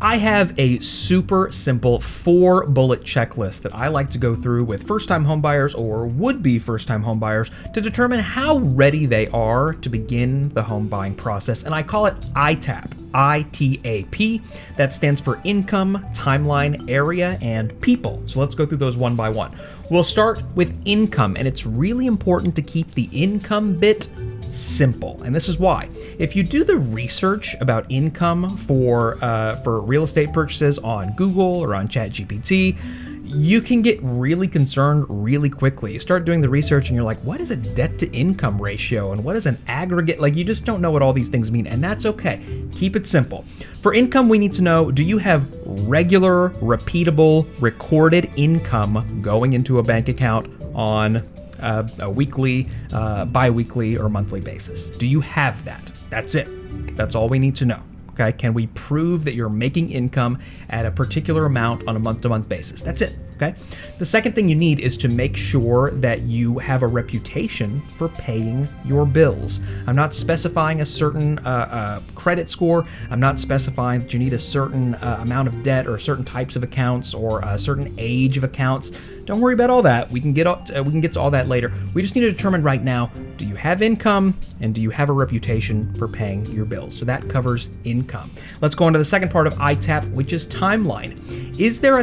I have a super simple 4-bullet checklist that I like to go through with first-time homebuyers or would-be first-time homebuyers to determine how ready they are to begin the home buying process, and I call it ITAP. ITAP. That stands for income, timeline, area, and people. So let's go through those one by one. We'll start with income, and it's really important to keep the income bit simple. And this is why. If you do the research about income for real estate purchases on Google or on ChatGPT, you can get really concerned really quickly. You start doing the research and you're like, what is a debt to income ratio? And what is an aggregate? Like, you just don't know what all these things mean, and that's okay. Keep it simple. For income, we need to know, do you have regular, repeatable, recorded income going into a bank account on a weekly, bi-weekly, or monthly basis? Do you have that? That's it. That's all we need to know. Okay, can we prove that you're making income at a particular amount on a month-to-month basis? That's it. Okay. The second thing you need is to make sure that you have a reputation for paying your bills. I'm not specifying a certain credit score. I'm not specifying that you need a certain amount of debt or certain types of accounts or a certain age of accounts. Don't worry about all that. We can get to all that later. We just need to determine right now, do you have income and do you have a reputation for paying your bills? So that covers income. Let's go on to the second part of ITAP, which is timeline. Is there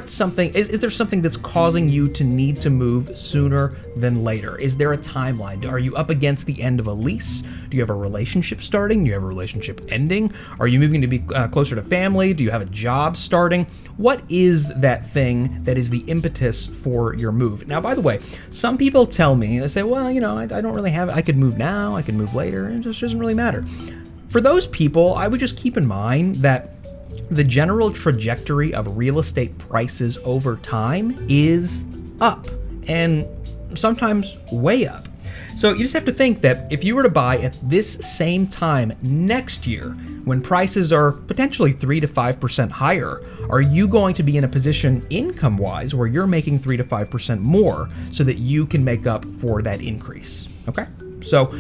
something that's causing you to need to move sooner than later? Is there a timeline? Are you up against the end of a lease? Do you have a relationship starting? Do you have a relationship ending? Are you moving to be closer to family? Do you have a job starting? What is that thing that is the impetus for your move? Now, by the way, some people tell me, they say, well, I don't really have it. I could move now, I could move later. It just doesn't really matter. For those people, I would just keep in mind that the general trajectory of real estate prices over time is up, and sometimes way up. So you just have to think that if you were to buy at this same time next year, when prices are potentially 3 to 5% higher, are you going to be in a position income-wise where you're making 3 to 5% more so that you can make up for that increase? Okay? So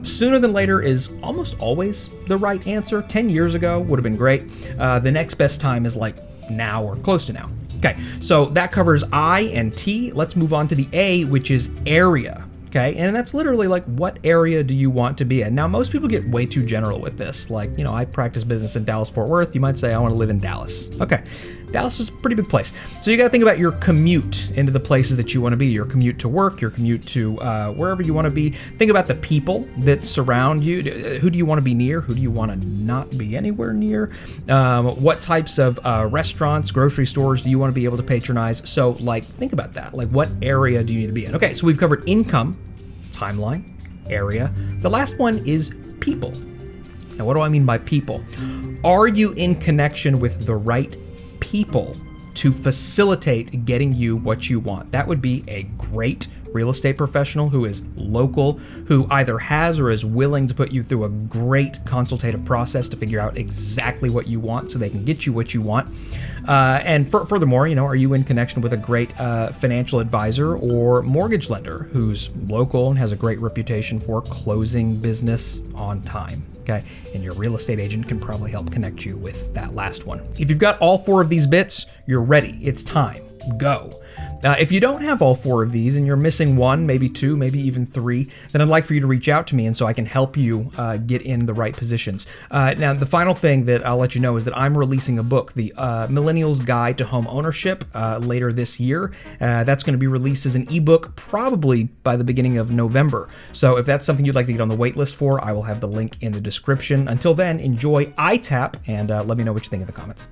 sooner than later is almost always the right answer. 10 years ago would have been great. The next best time is like now or close to now. Okay, so that covers I and T. Let's move on to the A, which is area. Okay, and that's literally like, what area do you want to be in? Now, most people get way too general with this. Like, I practice business in Dallas-Fort Worth. You might say, I want to live in Dallas. Okay, Dallas is a pretty big place. So you got to think about your commute into the places that you want to be, your commute to work, your commute to wherever you want to be. Think about the people that surround you. Who do you want to be near? Who do you want to not be anywhere near? What types of restaurants, grocery stores do you want to be able to patronize? So, think about that. What area do you need to be in? Okay, so we've covered income, timeline, area. The last one is people. Now, what do I mean by people? Are you in connection with the right people to facilitate getting you what you want? That would be a great real estate professional who is local, who either has or is willing to put you through a great consultative process to figure out exactly what you want so they can get you what you want. And furthermore, are you in connection with a great financial advisor or mortgage lender who's local and has a great reputation for closing business on time? Okay, and your real estate agent can probably help connect you with that last one. If you've got all 4 of these bits, you're ready. It's time. Go. If you don't have all 4 of these and you're missing 1, maybe 2, maybe even 3, then I'd like for you to reach out to me and so I can help you get in the right positions. Now, the final thing that I'll let you know is that I'm releasing a book, The Millennial's Guide to Home Ownership, later this year. That's going to be released as an ebook probably by the beginning of November. So if that's something you'd like to get on the wait list for, I will have the link in the description. Until then, enjoy ITAP and let me know what you think in the comments.